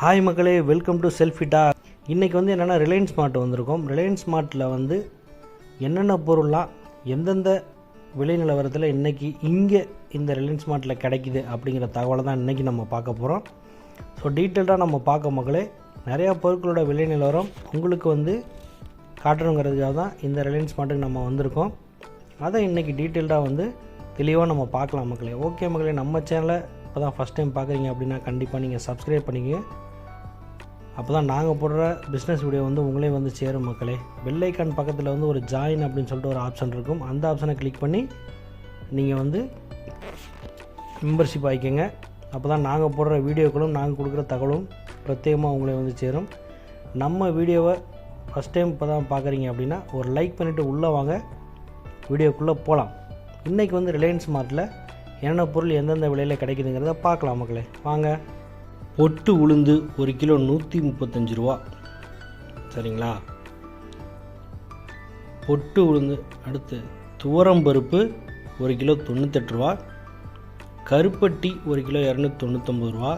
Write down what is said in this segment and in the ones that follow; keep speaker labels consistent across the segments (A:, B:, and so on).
A: Hi மக்களே, welcome to செல்ஃபிட்டா. இன்றைக்கி என்னென்னா ரிலையன்ஸ் ஸ்மார்ட் வந்திருக்கோம். ரிலையன்ஸ் ஸ்மார்ட்டில் என்னென்ன பொருள்லாம் எந்தெந்த விலை நிலவரத்தில் இன்றைக்கி இங்கே இந்த ரிலையன்ஸ் ஸ்மார்ட்டில் கிடைக்கிது அப்படிங்கிற தகவலை தான் இன்றைக்கி நம்ம பார்க்க போகிறோம். ஸோ டீட்டெயில்டாக நம்ம பார்க்க மக்களே, நிறையா பொருட்களோட விலை நிலவரம் உங்களுக்கு காட்டணுங்கிறதுக்காக தான் இந்த ரிலையன்ஸ் ஸ்மார்ட்டுக்கு நம்ம வந்திருக்கோம். அதை இன்றைக்கி டீட்டெயில்டாக தெளிவாக நம்ம பார்க்கலாம் மக்களே. ஓகே மக்களே, நம்ம சேனலை இப்போ தான் ஃபஸ்ட் டைம் பார்க்குறீங்க அப்படின்னா கண்டிப்பாக நீங்கள் சப்ஸ்கிரைப் பண்ணிக்கங்க. அப்போ தான் நாங்கள் போடுற பிஸ்னஸ் வீடியோ உங்களே சேரும் மக்களே. பெல் ஐக்கான் பக்கத்தில் ஒரு ஜாயின் அப்படின்னு சொல்லிட்டு ஒரு ஆப்ஷன் இருக்கும். அந்த ஆப்ஷனை கிளிக் பண்ணி நீங்கள் மெம்பர்ஷிப் ஆகிக்கங்க. அப்போ தான் நாங்கள் போடுற வீடியோக்களும் நாங்கள் கொடுக்குற தகவலும் பிரத்யேகமாக உங்களே சேரும். நம்ம வீடியோவை ஃபஸ்ட் டைம் இப்போ தான் பார்க்குறீங்க அப்படின்னா ஒரு லைக் பண்ணிவிட்டு உள்ளே வாங்க, வீடியோக்குள்ளே போகலாம். இன்றைக்கி ரிலையன்ஸ் ஸ்மார்ட்டில் என்னென்ன பொருள் எந்தெந்த விலையில் கிடைக்குதுங்கிறத பார்க்கலாம் மக்களே, வாங்க. பொட்டு உளுந்து 1 கிலோ 135 ரூபா, சரிங்களா? பொட்டு உளுந்து. அடுத்து துவரம்பருப்பு 1 கிலோ 98 ரூபா, கருப்பட்டி 1 கிலோ 299 ரூபா,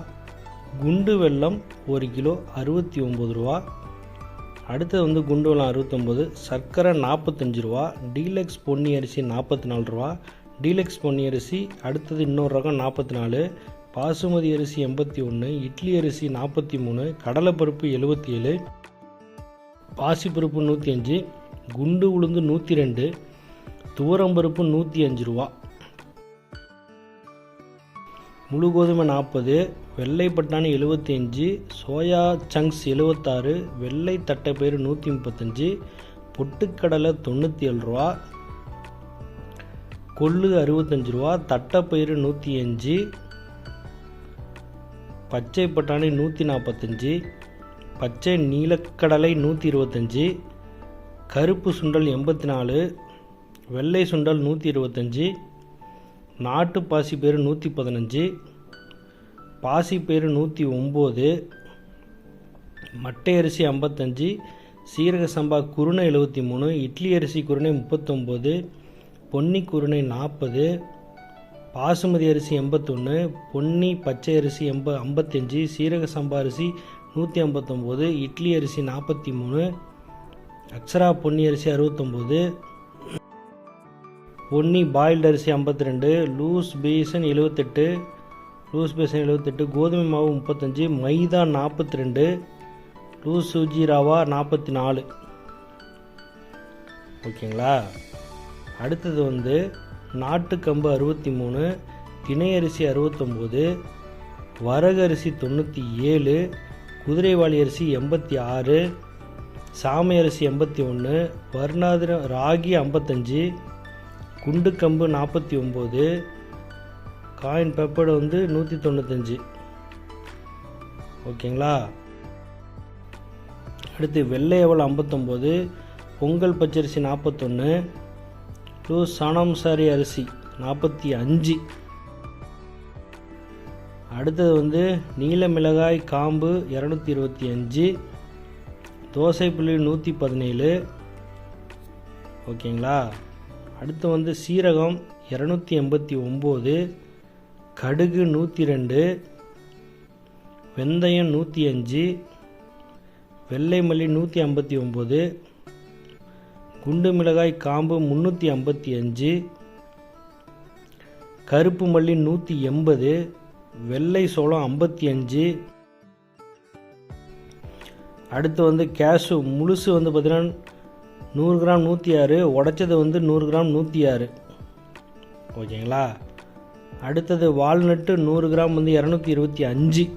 A: குண்டு வெல்லம் 1 கிலோ 69 ரூபா. அடுத்தது குண்டு வெல்லம் 69, சர்க்கரை 45 ரூபா, டீலக்ஸ் பொன்னி அரிசி 44 ரூபா, டீலக்ஸ் பொன்னி அரிசி. அடுத்தது இன்னொரு ரகம் 44, பாசுமதி அரிசி 81, இட்லி அரிசி 43, கடலைப்பருப்பு 77, பாசிப்பருப்பு 105, குண்டு உளுந்து 102, துவரம்பருப்பு 105 ரூபா, முழு கோதுமை 40, வெள்ளை பட்டாணி 75, சோயா சங்க்ஸ் 76, வெள்ளை தட்டைப்பயிறு 135, பொட்டுக்கடலை 97 ரூபா, கொள்ளு 65 ரூபா, தட்டைப்பயிறு 105, பச்சை பட்டாணி 145, பச்சை நீலக்கடலை 125, கருப்பு சுண்டல் 84, வெள்ளை சுண்டல் 125, நாட்டு பாசிப்பயிறு 115, பாசிப்பயிறு 109, மட்டை அரிசி 55, சீரக சம்பா குருணை 73, இட்லி அரிசி குருணை 39, பொன்னி குருணை 40, பாசுமதி அரிசி 81, பொன்னி பச்சை அரிசி 55, சீரக சம்பா அரிசி 159, இட்லி அரிசி 43, அக்ஷரா பொன்னி அரிசி 69, பொன்னி பாயில்டு அரிசி 52, லூஸ் பேசன் 78, கோதுமை மாவு 35, மைதா 42, லூஸ் சூஜி ரவா 44. ஓகேங்களா? அடுத்தது நாட்டுக்கம்பு 63, திணை அரிசி 69, வரகு அரிசி 97, குதிரைவாளி அரிசி 86, சாமை அரிசி 81, வர்ணாதிர ராகி 55, குண்டுக்கம்பு 49, காயின் பெப்பர்டு 195. ஓகேங்களா? அடுத்து வெள்ளை அவல் 59, பொங்கல் பச்சரிசி 41, லூஸ் சாணம்சாரி அரிசி 45. அடுத்தது நீல மிளகாய் காம்பு 225, தோசைப்புளி 117. ஓகேங்களா? அடுத்து சீரகம் 289, கடுகு 102, வெந்தயம் 105, வெள்ளை மல்லி 159, குண்டு மிளகாய் காம்பு 355, கருப்பு மல்லி 180, வெள்ளை சோளம் 55. அடுத்து கேஷு முழுசு பார்த்தீங்கன்னா 100 கிராம் 106, உடைச்சது 100 கிராம் 106. ஓகேங்களா? அடுத்தது வால்நட்டு 100 கிராம் 225.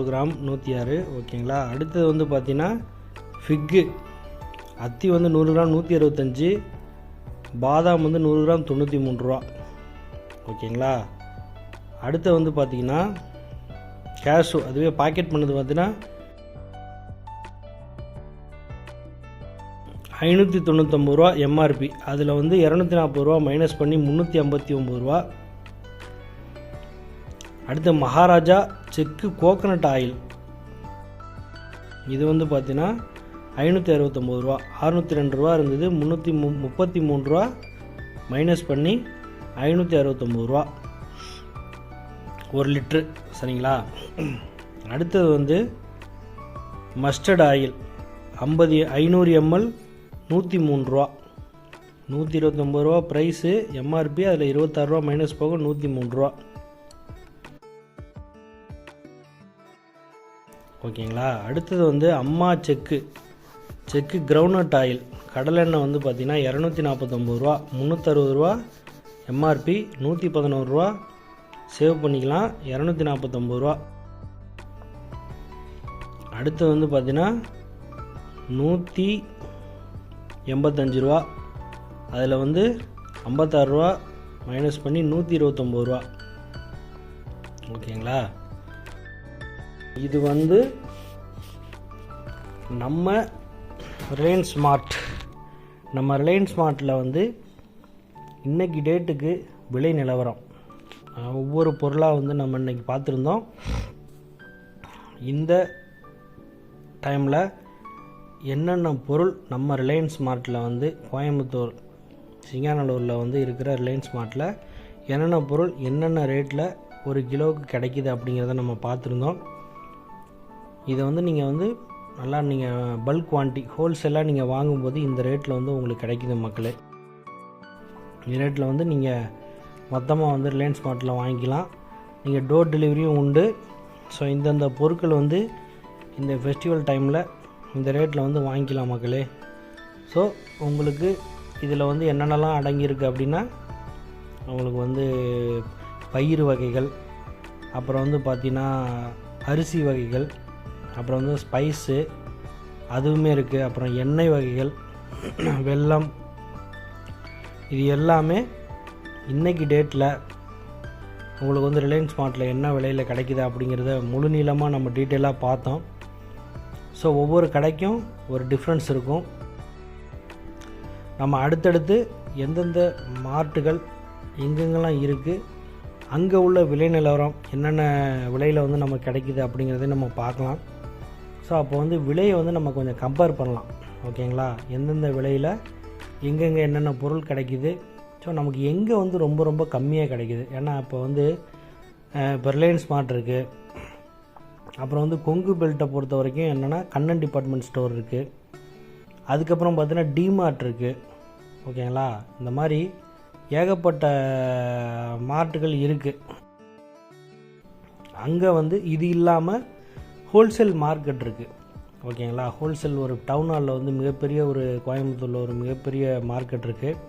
A: கிராம் 106. ஓகேங்களா? அடுத்தது பார்த்தீங்கன்னா ஃபிக்கு அத்தி 100 கிராம் 165, பாதாம் 100 கிராம் 93 ரூபா. ஓகேங்களா? அடுத்து பார்த்தீங்கன்னா கேஷு, அதுவே பாக்கெட் பண்ணது பார்த்தீங்கன்னா 599 ரூபா எம்ஆர்பி. அதில் 240 ரூபா மைனஸ் பண்ணி 359 ரூபா. அடுத்து மகாராஜா செக்கு கோகனட் ஆயில், இது பார்த்தீங்கன்னா 569 ரூபா. 602 ரூபா இருந்தது, 333 ரூபா மைனஸ் பண்ணி 569 ரூபா 1 லிட்ரு. சரிங்களா? அடுத்தது வந்து மஸ்டர்ட் ஆயில் 500 ml 103 ரூபா, 129 ரூபா ப்ரைஸு எம்ஆர்பி. அதில் 26 ரூபா மைனஸ் போக 103 ரூபா. ஓகேங்களா? அடுத்தது வந்து அம்மா செக்கு கிரவுண்ட்நட் ஆயில் கடலெண்ணெய் வந்து பார்த்திங்கன்னா 249 ரூபா, 360 ரூபா எம்ஆர்பி, 111 ரூபா சேவ் பண்ணிக்கலாம், 249 ரூபா. அடுத்து வந்து பார்த்திங்கன்னா 185 ரூபா, அதில் வந்து 56 ரூபா மைனஸ் பண்ணி 129 ரூபா. ஓகேங்களா? இது வந்து நம்ம ரிலையன்ஸ் ஸ்மார்ட்டில் வந்து இன்றைக்கி டேட்டுக்கு விலை நிலவரம் ஒவ்வொரு பொருளாக வந்து நம்ம இன்றைக்கி பார்த்துருந்தோம். இந்த டைமில் என்னென்ன பொருள் நம்ம ரிலையன்ஸ் ஸ்மார்ட்டில் வந்து கோயம்புத்தூர் சிங்காநல்லூரில் வந்து இருக்கிற ரிலையன்ஸ் ஸ்மார்ட்டில் என்னென்ன பொருள் என்னென்ன ரேட்டில் ஒரு கிலோவுக்கு கிடைக்கிது அப்படிங்கிறத நம்ம பார்த்துருந்தோம். இதை வந்து நீங்கள் வந்து நல்லா நீங்கள் பல்க் குவான்டிட்டி ஹோல்சேலாக நீங்கள் வாங்கும்போது இந்த ரேட்டில் வந்து உங்களுக்கு கிடைக்கிது மக்களே. இந்த ரேட்டில் வந்து நீங்கள் மொத்தமாக வந்து ரிலையன்ஸ் ஸ்மார்ட்டில் வாங்கிக்கலாம். நீங்கள் டோர் டெலிவரியும் உண்டு. ஸோ இந்தந்த பொருட்கள் வந்து இந்த ஃபெஸ்டிவல் டைமில் இந்த ரேட்டில் வந்து வாங்கிக்கலாம் மக்களே. ஸோ உங்களுக்கு இதில் வந்து என்னென்னலாம் அடங்கியிருக்கு அப்படின்னா உங்களுக்கு வந்து பயிறு வகைகள், அப்புறம் வந்து பார்த்திங்கன்னா அரிசி வகைகள், அப்புறம் வந்து ஸ்பைஸு அதுவுமே இருக்குது, அப்புறம் எண்ணெய் வகைகள், வெல்லம், இது எல்லாமே இன்றைக்கி டேட்டில் உங்களுக்கு வந்து ரிலையன்ஸ் ஸ்மார்ட்டில் என்ன விலையில் கிடைக்குது அப்படிங்கிறத முழு நீளமாக நம்ம டீட்டெயிலாக பார்த்தோம். ஸோ ஒவ்வொரு கடைக்கும் ஒரு டிஃப்ரென்ஸ் இருக்கும். நம்ம அடுத்தடுத்து எந்தெந்த மார்ட்டுகள் எங்கெங்கெல்லாம் இருக்குது, அங்கே உள்ள விலை நிலவரம் என்னென்ன விலையில் வந்து நமக்கு கிடைக்குது அப்படிங்கிறத நம்ம பார்க்கலாம். ஸோ அப்போ வந்து விலையை வந்து நம்ம கொஞ்சம் கம்பேர் பண்ணலாம். ஓகேங்களா? எந்தெந்த விலையில் எங்கெங்கே என்னென்ன பொருள் கிடைக்குது, ஸோ நமக்கு எங்கே வந்து ரொம்ப ரொம்ப கம்மியாக கிடைக்குது. ஏன்னா இப்போ வந்து இப்போ ரிலையன்ஸ் ஸ்மார்ட் இருக்குது, அப்புறம் வந்து கொங்கு பெல்ட்டை பொறுத்த வரைக்கும் என்னென்னா கண்ணன் டிபார்ட்மெண்ட் ஸ்டோர் இருக்குது, அதுக்கப்புறம் பார்த்தீங்கன்னா டிமார்ட் இருக்குது. ஓகேங்களா? இந்த மாதிரி ஏகப்பட்ட மார்ட்டுகள் இருக்குது. அங்கே வந்து இது இல்லாமல் ஹோல்சேல் மார்க்கெட் இருக்குது. ஓகேங்களா? ஹோல்சேல் ஒரு டவுன் ஹாலில் வந்து மிகப்பெரிய ஒரு கோயம்புத்தூரில் ஒரு மிகப்பெரிய மார்க்கெட் இருக்குது.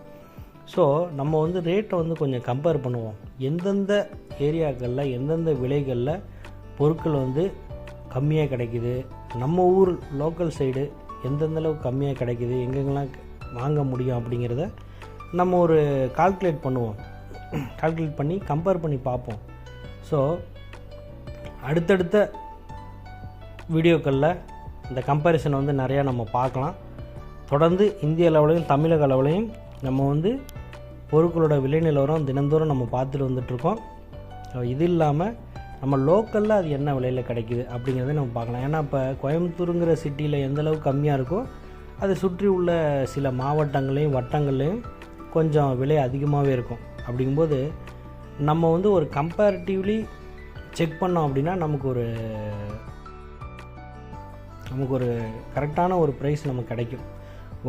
A: ஸோ நம்ம வந்து ரேட்டை வந்து கொஞ்சம் கம்பேர் பண்ணுவோம். எந்தெந்த ஏரியாக்களில் எந்தெந்த விலைகளில் பொருட்கள் வந்து கம்மியாக கிடைக்குது, நம்ம ஊர் லோக்கல் சைடு எந்தெந்த அளவுக்கு கம்மியாக கிடைக்குது, எங்கெங்கெல்லாம் வாங்க முடியும் அப்படிங்கிறத நம்ம ஒரு கால்குலேட் பண்ணுவோம். கால்குலேட் பண்ணி கம்பேர் பண்ணி பார்ப்போம். ஸோ அடுத்தடுத்த வீடியோக்களில் இந்த கம்பேரிசன் வந்து நிறையா நம்ம பார்க்கலாம். தொடர்ந்து இந்திய அளவுலையும் தமிழக அளவுலையும் நம்ம வந்து பொருட்களோட விலை நிலவரம் தினந்தோறும் நம்ம பார்த்துட்டு வந்துட்ருக்கோம். இது இல்லாமல் நம்ம லோக்கலில் அது என்ன விலையில் கிடைக்குது அப்படிங்கிறத நம்ம பார்க்கலாம். ஏன்னா இப்போ கோயம்புத்தூருங்கிற சிட்டியில் எந்தளவுக்கு கம்மியாக இருக்கோ அதை சுற்றி உள்ள சில மாவட்டங்களையும் வட்டங்கள்லையும் கொஞ்சம் விலை அதிகமாகவே இருக்கும். அப்படிங்கும்போது நம்ம வந்து ஒரு கம்பேரிட்டிவ்லி செக் பண்ணோம் அப்படின்னா நமக்கு ஒரு கரெக்டான ஒரு ப்ரைஸ் நமக்கு கிடைக்கும்.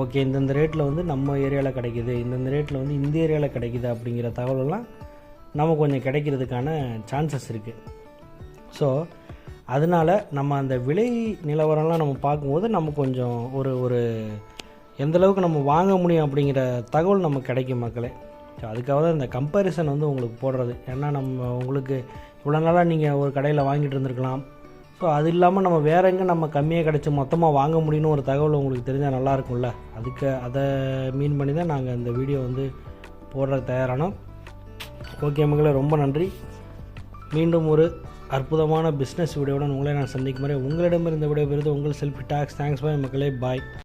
A: ஓகே, இந்தந்த ரேட்டில் வந்து நம்ம ஏரியாவில் கிடைக்கிது, இந்தந்த ரேட்டில் வந்து இந்த ஏரியாவில் கிடைக்கிது அப்படிங்கிற தகவலெல்லாம் நமக்கு கொஞ்சம் கிடைக்கிறதுக்கான சான்சஸ் இருக்குது. ஸோ அதனால் நம்ம அந்த விலை நிலவரம்லாம் நம்ம பார்க்கும்போது நம்ம கொஞ்சம் ஒரு எந்தளவுக்கு நம்ம வாங்க முடியும் அப்படிங்கிற தகவல் நமக்கு கிடைக்கும் மக்களே. ஸோ அதுக்காக தான் இந்த கம்பேரிசன் வந்து உங்களுக்கு போடுறது. ஏன்னா நம்ம உங்களுக்கு இவ்வளோ நாளாக நீங்கள் ஒரு கடையில் வாங்கிட்டு இருந்திருக்கலாம். ஸோ அது இல்லாமல் நம்ம வேறு எங்கே நம்ம கம்மியாக கிடச்சி மொத்தமாக வாங்க முடியும்னு ஒரு தகவல் உங்களுக்கு தெரிஞ்சால் நல்லாயிருக்கும்ல. அதை மீன் பண்ணி தான் நாங்கள் இந்த வீடியோ வந்து போடுற தயாரானோம். ஓகே மக்களே, ரொம்ப நன்றி. மீண்டும் ஒரு அற்புதமான பிஸ்னஸ் வீடியோவுடன் உங்களை நான் சந்திக்கும் வரை உங்களிடமிருந்து விடைபெறுவது உங்கள் செல்ஃபி டாக்ஸ். தேங்க்ஸ் பாய் மக்களே, பாய்.